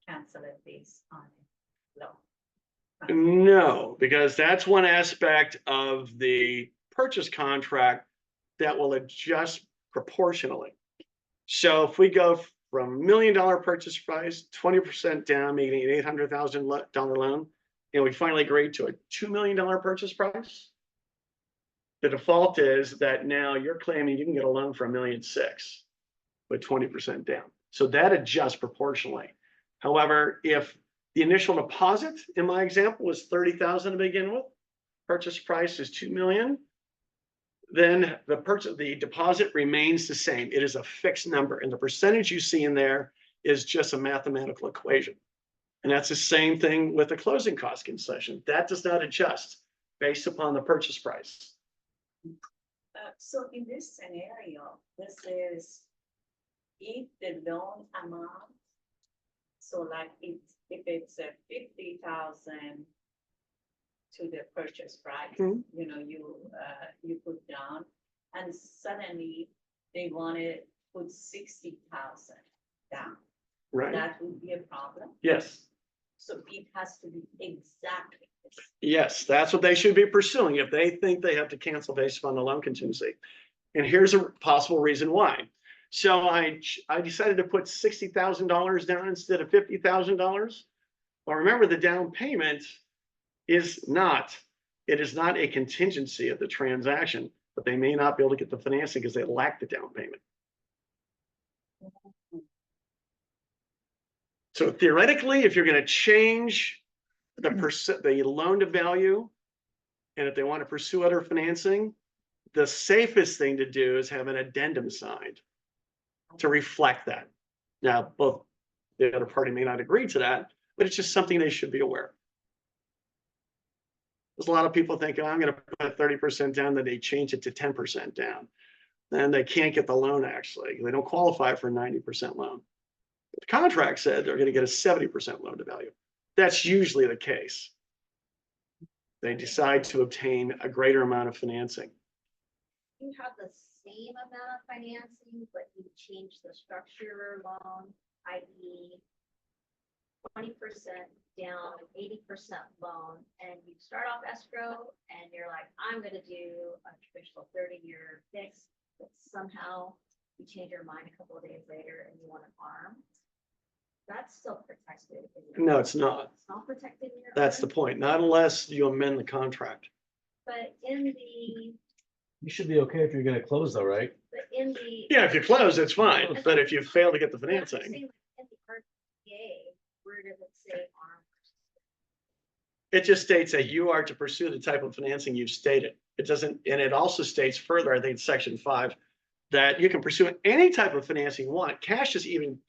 cancel it based on loan. No, because that's one aspect of the purchase contract that will adjust proportionally. So if we go from $1 million purchase price, 20% down, meaning an $800,000 loan, and we finally agree to a $2 million purchase price, the default is that now you're claiming you can get a loan for $1.6 million with 20% down. So that adjusts proportionally. However, if the initial deposit in my example was $30,000 to begin with, purchase price is $2 million, then the deposit remains the same. It is a fixed number, and the percentage you see in there is just a mathematical equation. And that's the same thing with the closing cost concession. That does not adjust based upon the purchase price. So in this scenario, this is if the loan amount, so like if it's a 50,000 to the purchase price, Mhm. you know, you put down, and suddenly they want to put 60,000 down. Right? That would be a problem. Yes. So it has to be exactly this. Yes, that's what they should be pursuing if they think they have to cancel based upon the loan contingency. And here's a possible reason why. So I decided to put $60,000 down instead of $50,000. Well, remember the down payment is not a contingency of the transaction, but they may not be able to get the financing because they lack the down payment. So theoretically, if you're going to change the loan to value, and if they want to pursue other financing, the safest thing to do is have an addendum signed to reflect that. Now, both the other party may not agree to that, but it's just something they should be aware of. Because a lot of people think, oh, I'm gonna put 30% down, then they change it to 10% down. Then they can't get the loan actually. They don't qualify for a 90% loan. The contract said they're gonna get a 70% loan to value. That's usually the case. They decide to obtain a greater amount of financing. You have the same amount of financing, but you change the structure loan, i.e. 20% down, 80% loan, and you start off escrow and you're like, I'm gonna do a traditional 30-year fix, but somehow you change your mind a couple of days later and you want an arm. That's still protected. No, it's not. It's not protected in your. That's the arm, point. Not unless you amend the contract. But in the, You should be okay if you're gonna close though, right? but in the. Yeah, if you close, it's fine. But if you fail to get the but I'm saying, financing, like, in the RPA, where does it say arm? it just states that you are to pursue the type of financing you've stated. It doesn't, and it also states further, I think it's section 5, that you can pursue any type of financing you want. Cash is even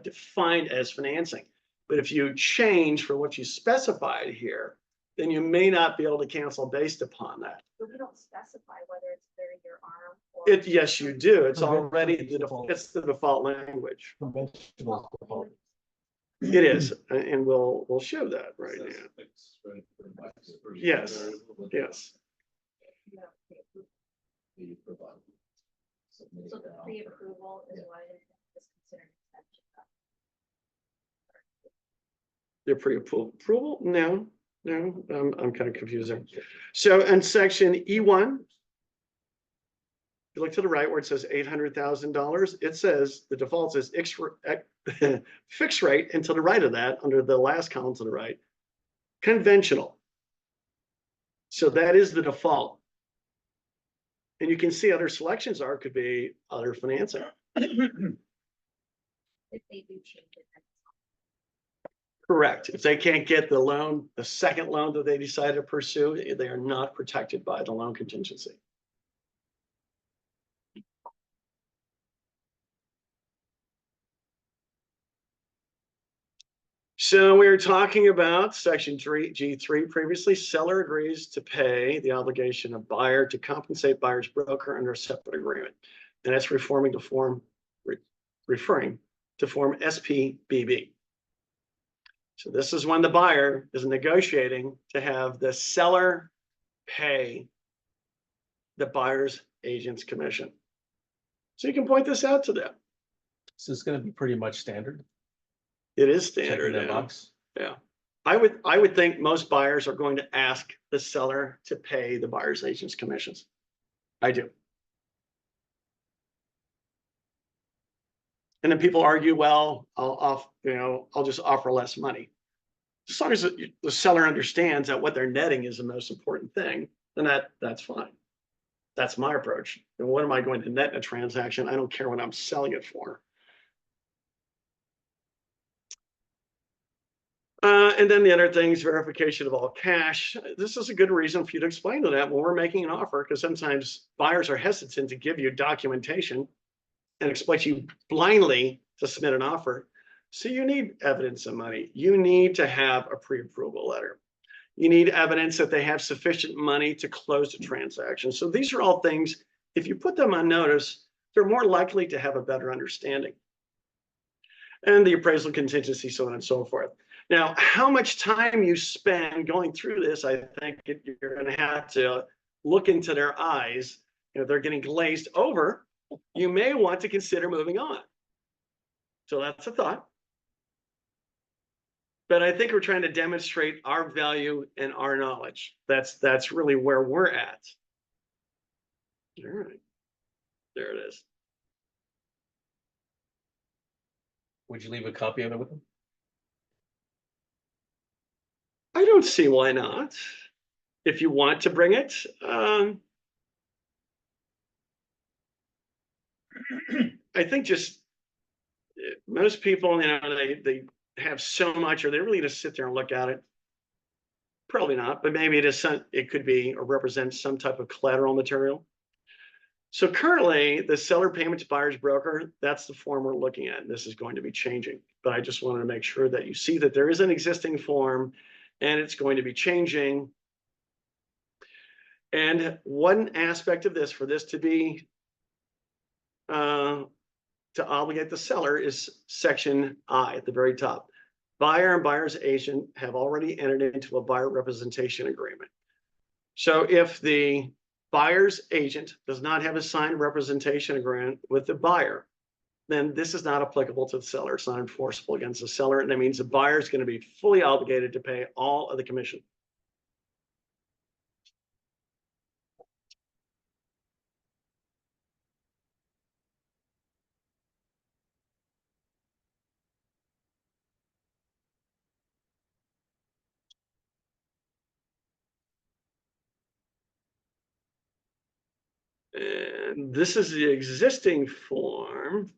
defined as financing. But if you change from what you specified here, then you may not be able to cancel based upon that. But we don't specify whether it's 30-year arm or. Yes, you do. It's Conventional already, default. it's the default language. Conventional default. It is, and we'll show that right Says now. fixed rate for max for Yes. variable. Yes. Yeah, okay. You provide. Submit So it the down. pre-approval is Yeah. what is considered exception. The pre-approval? No, I'm kind of confusing. So in section E1, you look to the right where it says $800,000, it says the default says fixed rate, and to the right of that, under the last column to the right, conventional. So that is the default. And you can see other selections could be other financing. If they do change it. then Correct. If they can't get the loan, the second loan that they decide to pursue, they are not protected by the loan contingency. So we were talking about section G3 previously. Seller agrees to pay the obligation of buyer to compensate buyer's broker under a separate agreement. And that's referring to form SPBB. So this is when the buyer is negotiating to have the seller pay the buyer's agent's commission. So you can point this out to them. So it's gonna be pretty much standard. It is Checking standard. that Yeah. box. Yeah. I would think most buyers are going to ask the seller to pay the buyer's agent's commissions. I do. And then people argue, well, I'll just offer less money. As long as the seller understands that what they're netting is the most important thing, then that's fine. That's my approach. And what am I going to net in a transaction? I don't care what I'm selling it for. And then the other things, verification of all cash. This is a good reason for you to explain to that when we're making an offer, because sometimes buyers are hesitant to give you documentation and expect you blindly to submit an offer. So you need evidence of money. You need to have a pre-approval letter. You need evidence that they have sufficient money to close the transaction. So these are all things, if you put them on notice, they're more likely to have a better understanding. And the appraisal contingency, so on and so forth. Now, how much time you spend going through this, I think you're going to have to look into their eyes. If they're getting glazed over, you may want to consider moving on. So that's a thought. But I think we're trying to demonstrate our value and our knowledge. That's really where we're at. All right. There it is. Would you leave a copy of it with them? I don't see why not. If you want to bring it, I think just most people, they have so much, or they really just sit there and look at it. Probably not, but maybe it could be or represent some type of collateral material. So currently, the seller payment to buyer's broker, that's the form we're looking at. This is going to be changing, but I just wanted to make sure that you see that there is an existing form and it's going to be changing And one aspect of this, for this to be to obligate the seller is section I at the very top. Buyer and buyer's agent have already entered into a buyer representation agreement. So if the buyer's agent does not have a signed representation agreement with the buyer, then this is not applicable to the seller. It's not enforceable against the seller. And that means the buyer is going to be fully obligated to pay all of the commission. And this is the existing form,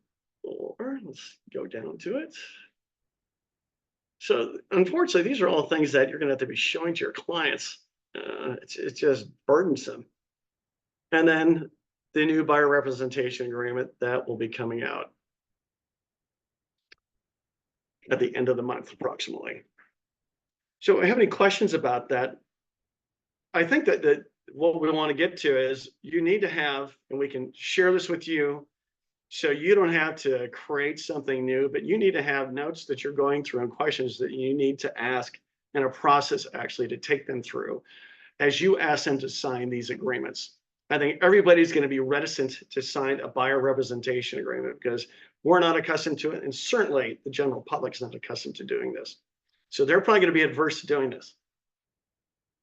or let's go down to it. So unfortunately, these are all things that you're going to have to be showing to your clients. It's just burdensome. And then the new buyer representation agreement that will be coming out at the end of the month, approximately. So I have any questions about that? I think that what we want to get to is you need to have, and we can share this with you, so you don't have to create something new, but you need to have notes that you're going through and questions that you need to ask, and a process actually to take them through as you ask them to sign these agreements. I think everybody's going to be reticent to sign a buyer representation agreement because we're not accustomed to it. And certainly the general public is not accustomed to doing this. So they're probably going to be adverse to doing this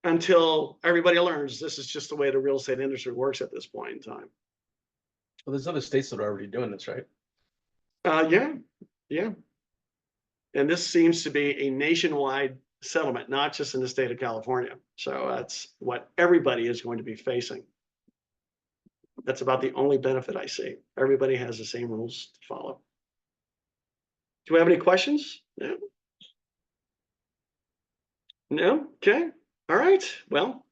until everybody learns this is just the way the real estate industry works at this point in time. Well, there's other states that are already doing this, right? Yeah. And this seems to be a nationwide settlement, not just in the state of California. So that's what everybody is going to be facing. That's about the only benefit I see. Everybody has the same rules to follow. Do we have any questions? No? No? Okay. All right. Well,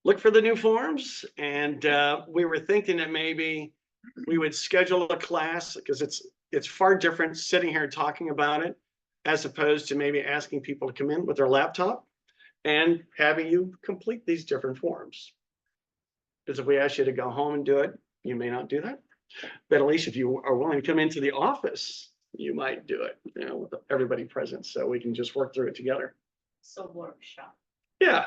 look for the new forms. And we were thinking that maybe we would schedule a class because it's far different sitting here talking about it as opposed to maybe asking people to come in with their laptop and having you complete these different forms. Because if we ask you to go home and do it, you may not do that. But at least if you are willing to come into the office, you might do it, with everybody present, so we can just work through it together. So workshop. Yeah.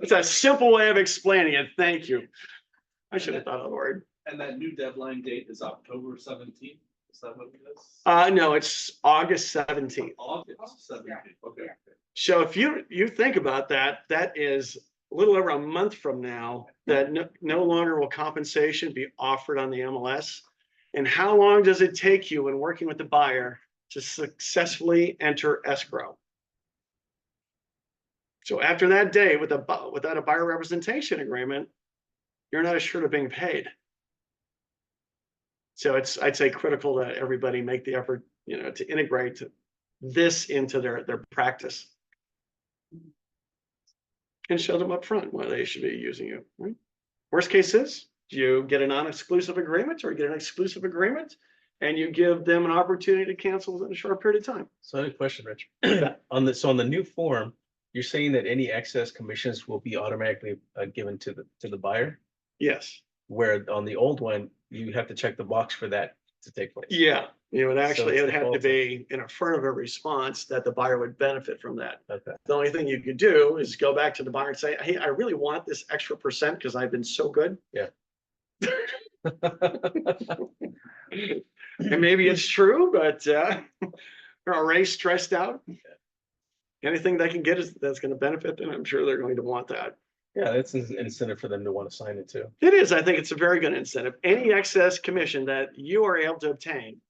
It's a simple way of explaining it. Thank you. I should have thought of the word. And that new deadline date is October 17th. Is that what it is? No, it's August 17th. August 17th. Okay. So if you think about that, that is a little over a month from now that no longer will compensation be offered on the MLS. And how long does it take you when working with the buyer to successfully enter escrow? So after that day, without a buyer representation agreement, you're not assured of being paid. So I'd say critical that everybody make the effort, to integrate this into their practice. And show them up front why they should be using you. Right? Worst case is, do you get a non-exclusive agreement or get an exclusive agreement and you give them an opportunity to cancel in a short period of time? So I had a question, Rich. On the new form, you're saying that any excess commissions will be automatically given to the buyer, Yes. where on the old one, you have to check the box for that to take place. Yeah. It would So it's have to defaulted. be an affirmative response that the buyer would benefit from that. Okay. The only thing you could do is go back to the buyer and say, hey, I really want this extra percent because I've been so good. Yeah. And maybe it's true, but they're already stressed out. Anything they can get that's going to benefit them, I'm sure they're going to want that. Yeah, that's an incentive for them to want to sign it too. It is. I think it's a very good incentive. Any excess commission that you are able to obtain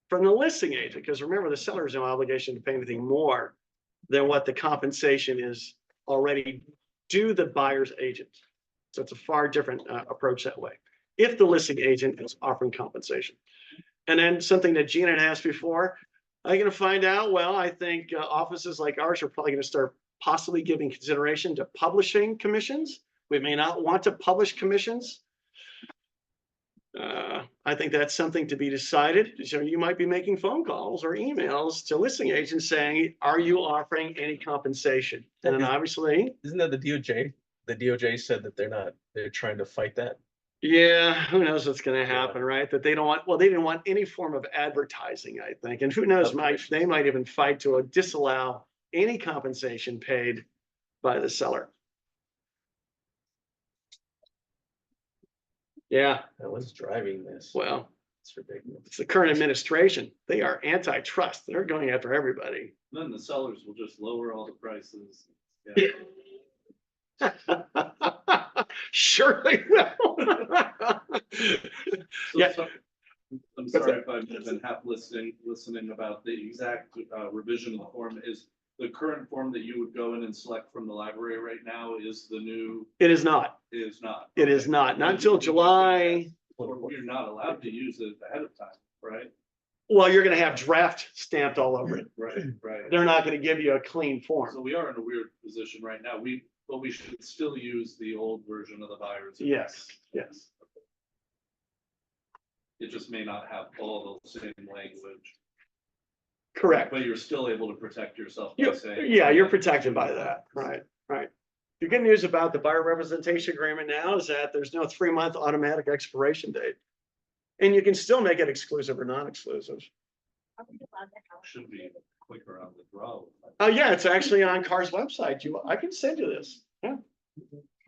from the listing agent, because remember, the seller has no obligation to pay anything more than what the compensation is already due the buyer's agent. So it's a far different approach that way, if the listing agent is offering compensation. And then something that Gina had asked before, I'm going to find out, well, I think offices like ours are probably going to start possibly giving consideration to publishing commissions. We may not want to publish commissions. I think that's something to be decided. So you might be making phone calls or emails to listing agents saying, are you offering any compensation? And then obviously, Isn't that the DOJ the DOJ said that they're trying to fight that. Yeah, who knows what's gonna happen, right? That they don't want, well, they didn't want any form of advertising, I think, and who knows, they might even fight to disallow any compensation paid by the seller. Yeah, I was driving this. well, It's ridiculous. it's the current administration. They are antitrust. They're going after everybody. Then the sellers will just lower all the prices. Yeah. Sure they will. Yeah. So, I'm sorry if I've been half listening about the exact revision of the form. Is the current form that you would go in and select from the library right now is the new, It is not. it is not? It is not until July. Or you're not allowed to use it ahead of time, right? Well, you're gonna have draft stamped all over it. Right, right. They're not gonna give you a clean form. So we are in a weird position right now. But we should still use the old version of the buyer's. Yes, yes. It just may not have all the same language, Correct. but you're still able to protect yourself by saying. Yeah, you're protected by that. Right, right. The good news about the buyer representation agreement now is that there's no 3-month automatic expiration date. And you can still make it exclusive or non-exclusive. Are we allowed to have- Should be quicker on the draw. Oh, yeah, it's actually on CAR's website. I can send you this. Yeah.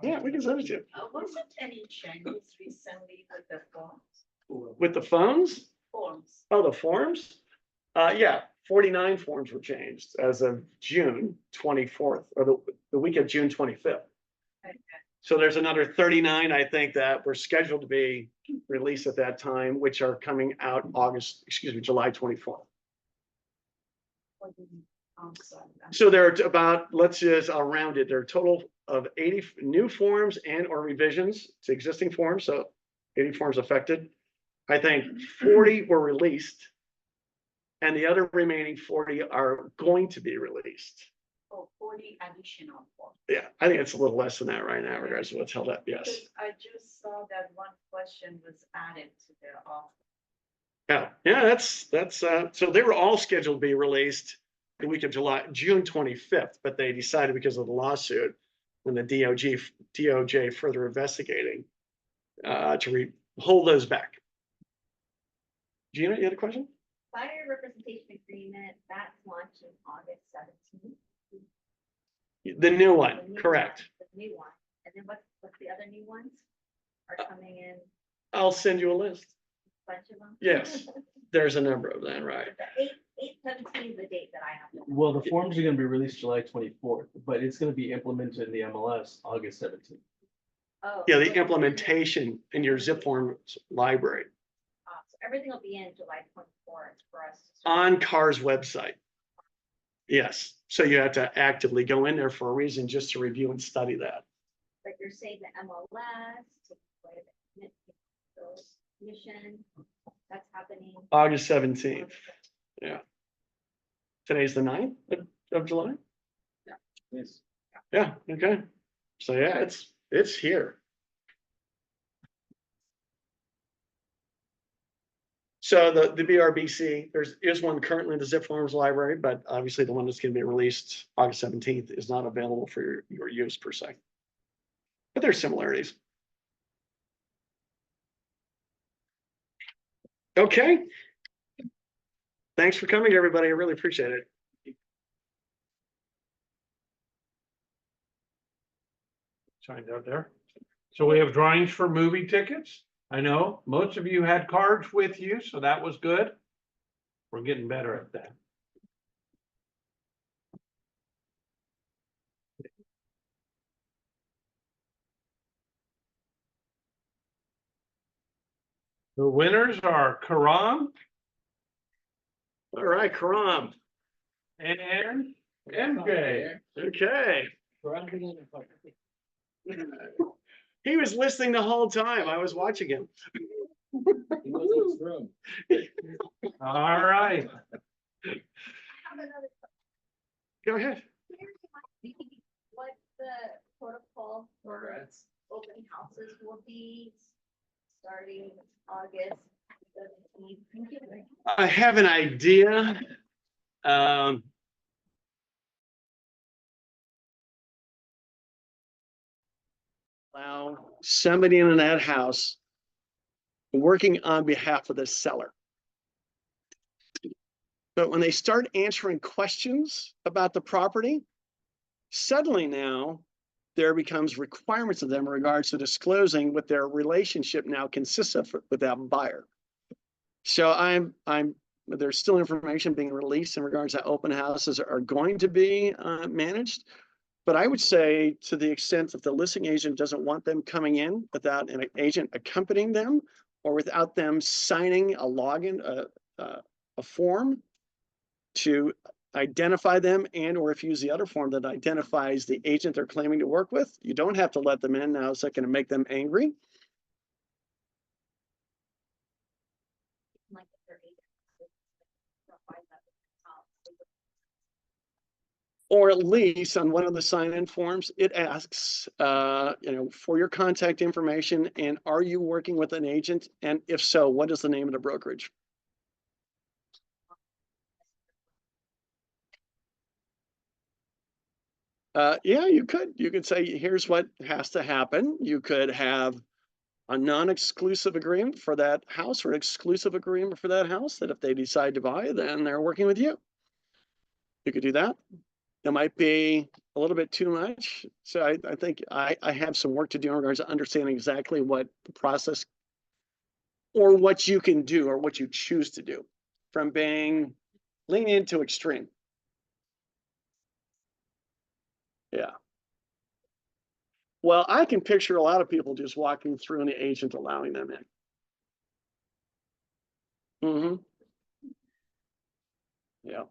Yeah, we can send it to you. Wasn't any changes recently with the With the phones? forms? Oh, the forms? Yeah, 49 forms were changed as of June 24th, or the week of June 25th. Okay. So there's another 39, I think, that were scheduled to be released at that time, which are coming out July 24th. For the, sorry, So there are about, I'll round it, there are a total of 80 new forms and or revisions to existing forms, so 80 forms affected. I think 40 were released, and the other remaining 40 are going to be released. Oh, 40 additional forms. Yeah, I think it's a little less than that right now, regardless of what's held up, yes. Because I just saw that one question was added to their offer. Yeah, that's, so they were all scheduled to be released the week of June 25th, but they decided because of the lawsuit, when the DOJ further investigating, to hold those back. Gina, you had a question? Buyer representation agreement, that's launching August 17th. The new one, The new correct. one, The new one. And then what's the other new ones are coming in, I'll send you a list. a bunch of them? Yes. There's a number of them, right? The 8/17 is the date that I have to. Well, the forms are gonna be released July 24th, but it's gonna be implemented in the MLS August 17th. Oh, Yeah, so the implementation in your zip form library So everything will be in July 24th for us. to start. on CAR's website. Yes, so you have to actively go in there for a reason, just to review and study that. But you're saying the MLS, to play the mission, that's happening. August 17th. Today's the 9th of July? Yes. Yeah, okay. So yeah, it's here. So the BRBC, is one currently in the Zip Forms library, but obviously the one that's gonna be released August 17th is not available for your use per se. But there's similarities. Okay. Thanks for coming, everybody. I really appreciate it. Signed out there. So we have drawings for movie tickets. I know most of you had cards with you, so that was good. We're getting better at that. The winners are Karam All right, Karam. and MJ. Okay. He was listening the whole time. I was watching him. All right. I have another Go ahead. what the protocol for open houses will be starting August 17th. I have an idea. allow somebody in that house working on behalf of the seller. But when they start answering questions about the property, suddenly now there becomes requirements of them in regards to disclosing what their relationship now consists of with that buyer. So there's still information being released in regards to how open houses are going to be managed. But I would say, to the extent that the listing agent doesn't want them coming in without an agent accompanying them, or without them signing a login, a form to identify them, and or if you use the other form that identifies the agent they're claiming to work with, you don't have to let them in. Now, is that going to make them angry? Like if they're agents, they'll find that with the house, they would- Or at least on one of the sign-in forms, it asks, for your contact information, and are you working with an agent? And if so, what is the name of the brokerage? Yeah, you could say, here's what has to happen. You could have a non-exclusive agreement for that house, or an exclusive agreement for that house, that if they decide to buy, then they're working with you. You could do that. It might be a little bit too much. So I think I have some work to do in regards to understanding exactly what the process, or what you can do, or what you choose to do, from being lenient to extreme. Yeah. Well, I can picture a lot of people just walking through and the agent allowing them in. Yeah.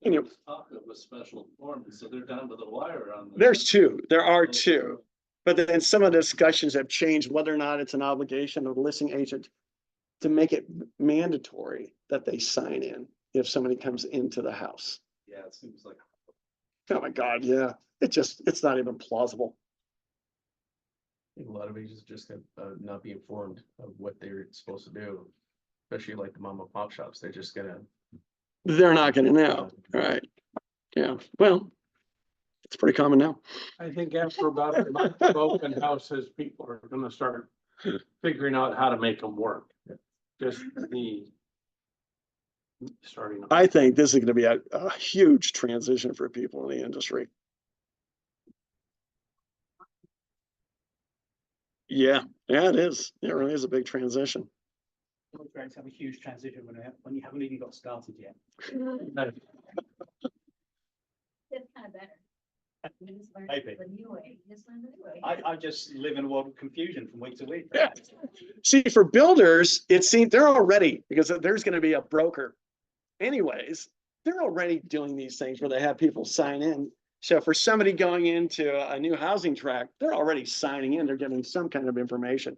There Anyway, was talk of a special form, so they're down to the wire on this. there are two. But then some of the discussions have changed whether or not it's an obligation of the listing agent to make it mandatory that they sign in if somebody comes into the house. Yeah, it seems like. Oh my God, yeah. It's not even plausible. I think a lot of agents just have not be informed of what they're supposed to do, especially like the mom and pop shops. They're just gonna. They're not gonna know, right? Yeah, well, it's pretty common now. I think after about a month of open houses, people are gonna start figuring out how to make them work. Just the starting. I think this is gonna be a huge transition for people in the industry. Yeah, it is. It really is a big transition. It's going to have a huge transition when you haven't even got started yet. It's kind of better. You just learn Maybe. the new way, you just learn the new way. I just live in a world of confusion from week to week. Yeah. See, for builders, it seems they're already, because there's gonna be a broker anyways, they're already doing these things where they have people sign in. So for somebody going into a new housing tract, they're already signing in, they're giving some kind of information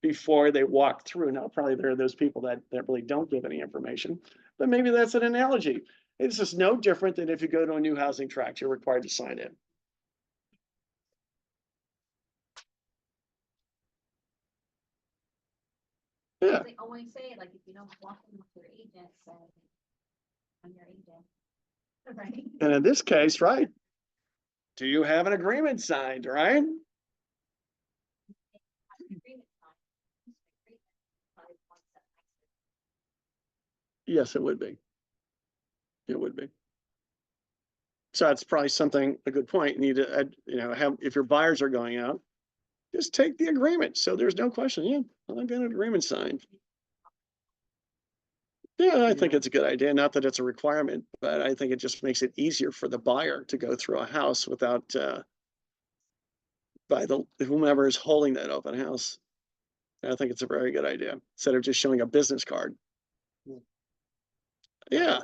before they walk through. Now, probably there are those people that really don't give any information, but maybe that's an analogy. It's just no different than if you go to a new housing tract, you're required to sign in. Yeah. They always say, like, if you don't walk in with your agent, say, I'm your agent. Right? And in this case, right? Do you have an agreement signed, right? Agreement signed. Probably one step next. Yes, it would be. It would be. So that's probably a good point. You need to, have, if your buyers are going out, just take the agreement. So there's no question. Yeah, I've got an agreement signed. Yeah, I think it's a good idea. Not that it's a requirement, but I think it just makes it easier for the buyer to go through a house without, by whomever is holding that open house. I think it's a very good idea, instead of just showing a business card. Yeah.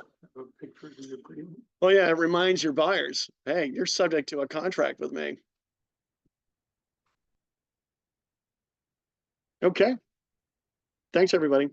Oh yeah, it reminds your buyers, hey, you're subject to a contract with me. Okay. Thanks, everybody.